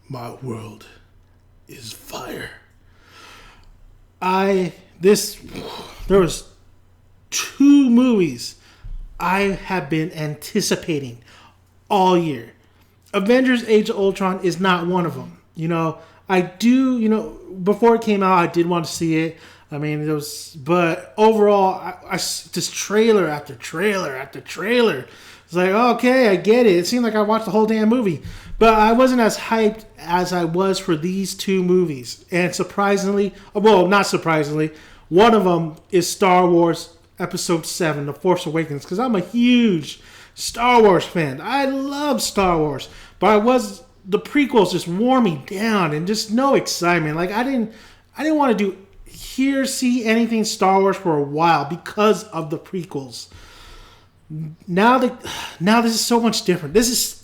My world is fire. There was 2 movies I have been anticipating all year. Avengers Age of Ultron is not one of them. Before it came out, I did want to see it. I mean, but overall, I just trailer after trailer after trailer. It's like, okay, I get it. It seemed like I watched the whole damn movie. But I wasn't as hyped as I was for these 2 movies. And surprisingly, well, not surprisingly, one of them is Star Wars Episode 7, The Force Awakens, because I'm a huge Star Wars fan. I love Star Wars. But the prequels just wore me down and just no excitement. Like, I didn't want to see anything Star Wars for a while because of the prequels. Now this is so much different. This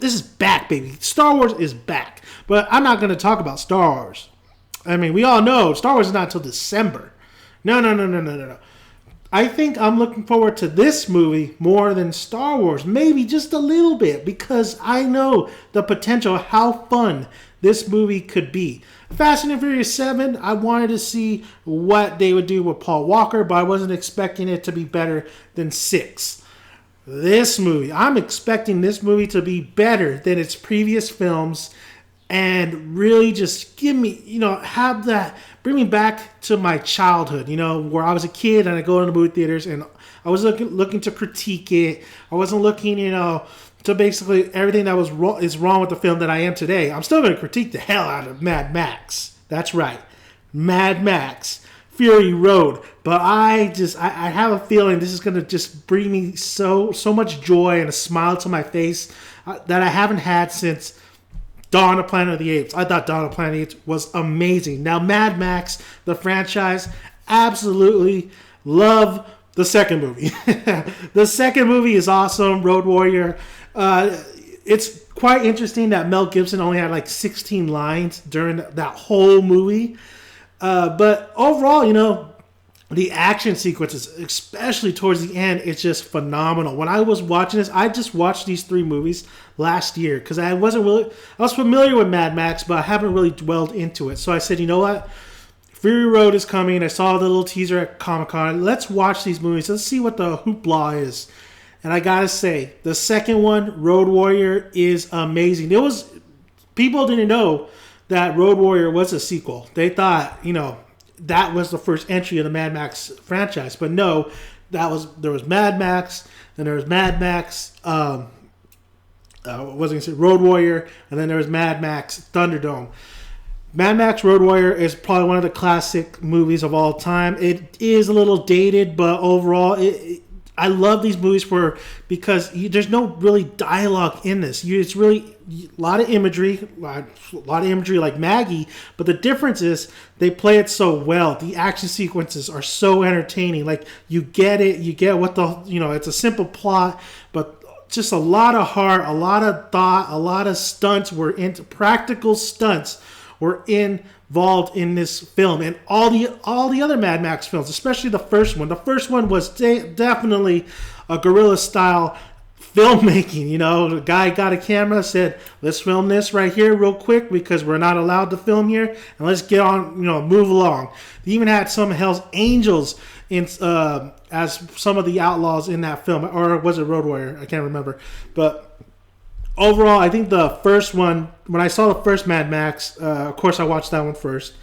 is back, baby. Star Wars is back. But I'm not going to talk about Star Wars. I mean, we all know Star Wars is not until December. No. I think I'm looking forward to this movie more than Star Wars. Maybe just a little bit, because I know the potential, how fun this movie could be. Fast and Furious 7, I wanted to see what they would do with Paul Walker, but I wasn't expecting it to be better than 6. This movie, I'm expecting this movie to be better than its previous films and really just give me, bring me back to my childhood, where I was a kid and I go to the movie theaters and I was looking to critique it. I wasn't looking, to basically everything that is wrong with the film that I am today. I'm still going to critique the hell out of Mad Max. That's right. Mad Max. Fury Road. But I have a feeling this is going to just bring me so much joy and a smile to my face that I haven't had since Dawn of Planet of the Apes. I thought Dawn of Planet of the Apes was amazing. Now, Mad Max, the franchise, absolutely love the second movie. The second movie is awesome, Road Warrior. It's quite interesting that Mel Gibson only had like 16 lines during that whole movie. But overall, the action sequences, especially towards the end, it's just phenomenal. When I was watching this, I just watched these 3 movies last year because I was familiar with Mad Max, but I haven't really dwelled into it. So I said, you know what? Fury Road is coming. I saw the little teaser at Comic-Con. Let's watch these movies. Let's see what the hoopla is. And I gotta say, the second one, Road Warrior, is amazing. People didn't know that Road Warrior was a sequel. They thought, that was the first entry of the Mad Max franchise. But no, there was Mad Max, then there was Mad Max, Road Warrior, and then there was Mad Max Thunderdome. Mad Max Road Warrior is probably one of the classic movies of all time. It is a little dated, but overall, I love these movies because there's no really dialogue in this. It's really a lot of imagery like Maggie, but the difference is they play it so well. The action sequences are so entertaining. Like, you get it, you get what it's a simple plot, but just a lot of heart, a lot of thought, a lot of practical stunts were involved in this film, and all the other Mad Max films, especially the first one. The first one was definitely a guerrilla style filmmaking. The guy got a camera, said, "Let's film this right here real quick because we're not allowed to film here, and let's get on, move along." They even had some Hell's Angels in as some of the outlaws in that film, or was it Road Warrior? I can't remember, but. Overall, I think the first one, when I saw the first Mad Max, of course I watched that one first.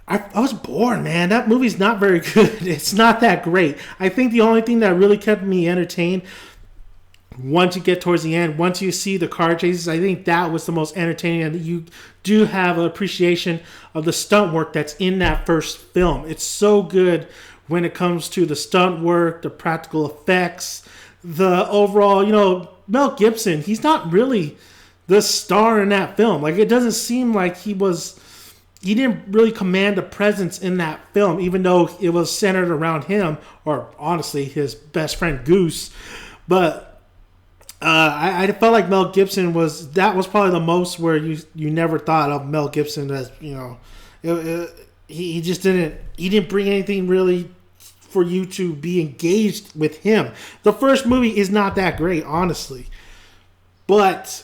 I was bored, man. That movie's not very good. It's not that great. I think the only thing that really kept me entertained, once you get towards the end, once you see the car chases, I think that was the most entertaining. And you do have an appreciation of the stunt work that's in that first film. It's so good when it comes to the stunt work, the practical effects, the overall, Mel Gibson, he's not really the star in that film. Like, it doesn't seem like he didn't really command a presence in that film, even though it was centered around him, or honestly, his best friend Goose. But I felt like Mel Gibson that was probably the most where you never thought of Mel Gibson as, he just didn't bring anything really for you to be engaged with him. The first movie is not that great, honestly. But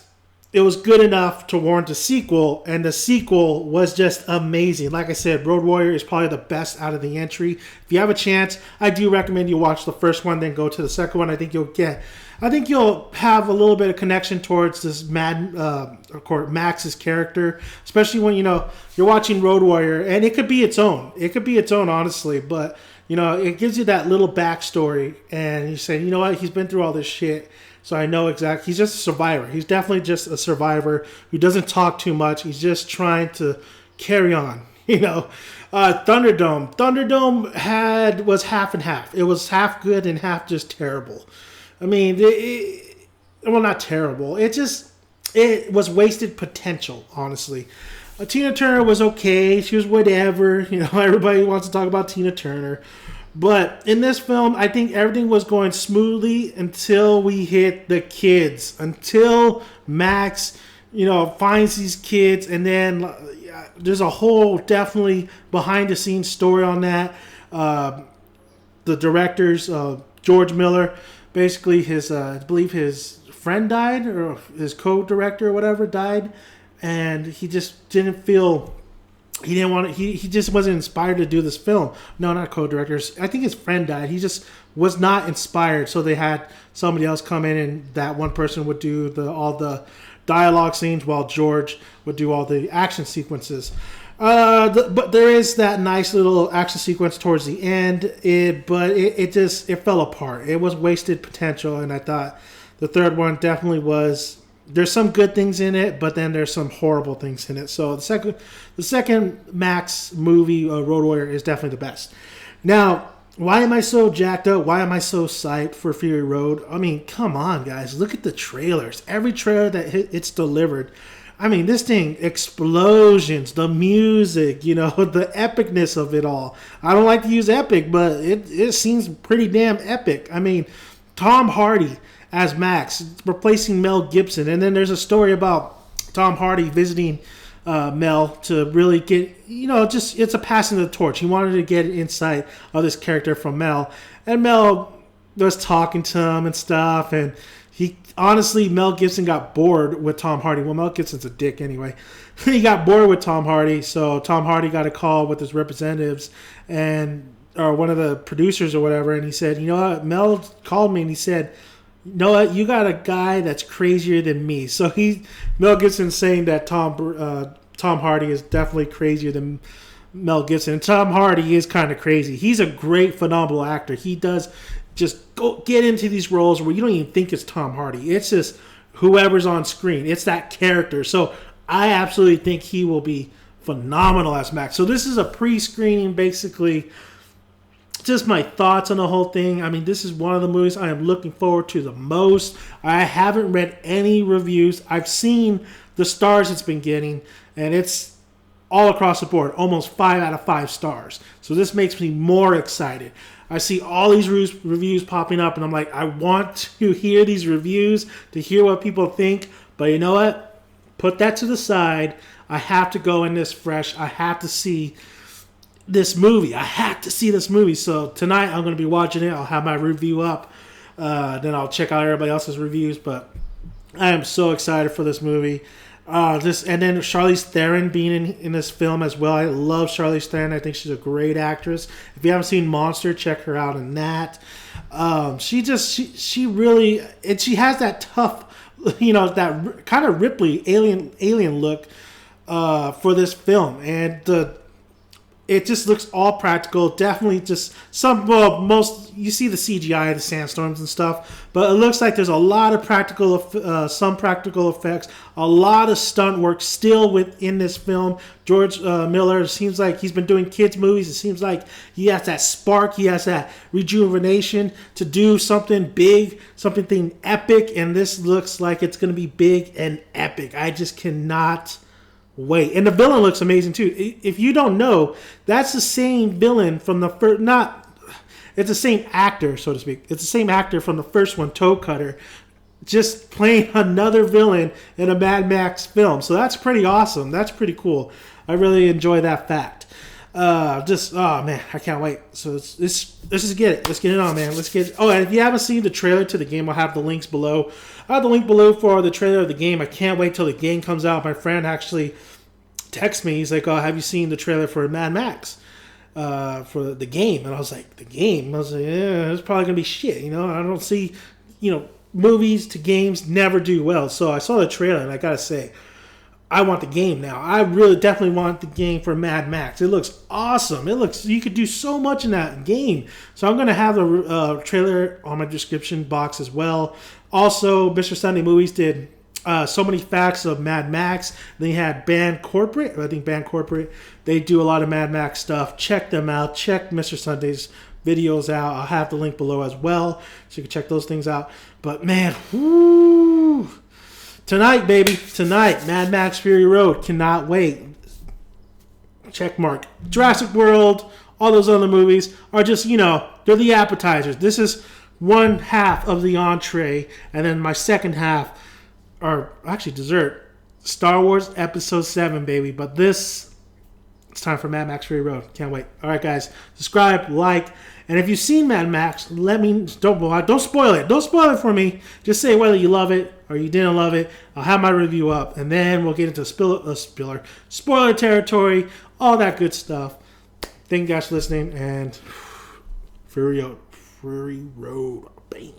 it was good enough to warrant a sequel, and the sequel was just amazing. Like I said, Road Warrior is probably the best out of the entry. If you have a chance, I do recommend you watch the first one, then go to the second one. I think you'll have a little bit of connection towards this Max's character, especially when you're watching Road Warrior, and it could be its own. It could be its own, honestly, but it gives you that little backstory, and you say, you know what, he's been through all this shit. So I know exactly. He's just a survivor. He's definitely just a survivor who doesn't talk too much. He's just trying to carry on. Thunderdome. Thunderdome was half and half. It was half good and half just terrible. I mean, well, not terrible. It was wasted potential, honestly. Tina Turner was okay. She was whatever. Everybody wants to talk about Tina Turner. But in this film, I think everything was going smoothly until we hit the kids. Until Max, finds these kids. And then there's a whole definitely behind-the-scenes story on that. The director's, George Miller, basically I believe his friend died, or his co-director or whatever died. And he just didn't feel... He didn't want to. He just wasn't inspired to do this film. No, not co-directors. I think his friend died. He just was not inspired. So they had somebody else come in, and that one person would do all the dialogue scenes, while George would do all the action sequences. But there is that nice little action sequence towards the end. But it fell apart. It was wasted potential, and I thought the third one definitely was. There's some good things in it, but then there's some horrible things in it. So the second Max movie, Road Warrior, is definitely the best. Now, why am I so jacked up? Why am I so psyched for Fury Road? I mean, come on, guys. Look at the trailers. Every trailer that it's delivered. I mean, this thing, explosions, the music, the epicness of it all. I don't like to use epic, but it seems pretty damn epic. I mean, Tom Hardy as Max, replacing Mel Gibson. And then there's a story about Tom Hardy visiting Mel to really get, it's a passing of the torch. He wanted to get insight of this character from Mel. And Mel was talking to him and stuff. And Mel Gibson got bored with Tom Hardy. Well, Mel Gibson's a dick anyway. He got bored with Tom Hardy. So Tom Hardy got a call with his representatives or one of the producers or whatever. And he said, you know what? Mel called me and he said, you know what? You got a guy that's crazier than me. So Mel Gibson's saying that Tom Hardy is definitely crazier than Mel Gibson. And Tom Hardy is kind of crazy. He's a great, phenomenal actor. He does just go get into these roles where you don't even think it's Tom Hardy. It's just whoever's on screen. It's that character. So I absolutely think he will be phenomenal as Max. So this is a pre-screening, basically. Just my thoughts on the whole thing. I mean, this is one of the movies I am looking forward to the most. I haven't read any reviews. I've seen the stars it's been getting, and it's all across the board, almost 5 out of 5 stars. So this makes me more excited. I see all these reviews popping up, and I'm like, I want to hear these reviews, to hear what people think. But you know what? Put that to the side. I have to go in this fresh. I have to see this movie. I have to see this movie. So tonight I'm going to be watching it. I'll have my review up. Then I'll check out everybody else's reviews. But I am so excited for this movie. And then Charlize Theron being in this film as well. I love Charlize Theron. I think she's a great actress. If you haven't seen Monster, check her out in that. She really, and she has that tough, that kind of Ripley alien look for this film. And it just looks all practical. Definitely just you see the CGI, the sandstorms and stuff, but it looks like there's a lot of some practical effects, a lot of stunt work still within this film. George Miller seems like he's been doing kids movies. It seems like he has that spark, he has that rejuvenation to do something big, something epic, and this looks like it's going to be big and epic. I just cannot wait. And the villain looks amazing too. If you don't know, that's the same villain from the first, it's the same actor, so to speak. It's the same actor from the first one, Toe Cutter, just playing another villain in a Mad Max film. So that's pretty awesome. That's pretty cool. I really enjoy that fact. Oh man, I can't wait. So let's just get it. Let's get it on, man. Let's get it. Oh, and if you haven't seen the trailer to the game, I'll have the links below. I have the link below for the trailer of the game. I can't wait till the game comes out. My friend actually texted me. He's like, "Oh, have you seen the trailer for Mad Max for the game?" And I was like, "The game?" I was like, "Yeah, it's probably gonna be shit." You know, I don't see, movies to games never do well. So I saw the trailer, and I gotta say, I want the game now. I really definitely want the game for Mad Max. It looks awesome. You could do so much in that game. So I'm going to have the trailer on my description box as well. Also, Mr. Sunday Movies did so many facts of Mad Max. They had Band Corporate. I think Band Corporate. They do a lot of Mad Max stuff. Check them out. Check Mr. Sunday's videos out. I'll have the link below as well, so you can check those things out. But man, whoo! Tonight, baby. Tonight, Mad Max Fury Road. Cannot wait. Check mark. Jurassic World, all those other movies are just, they're the appetizers. This is one half of the entree, and then my second half, or actually dessert, Star Wars Episode 7, baby. But it's time for Mad Max Fury Road. Can't wait. All right, guys. Subscribe, like, and if you've seen Mad Max, don't spoil it. Don't spoil it for me. Just say whether you love it or you didn't love it. I'll have my review up, and then we'll get into spoiler territory, all that good stuff. Thank you guys for listening, and Fury Road. Bam.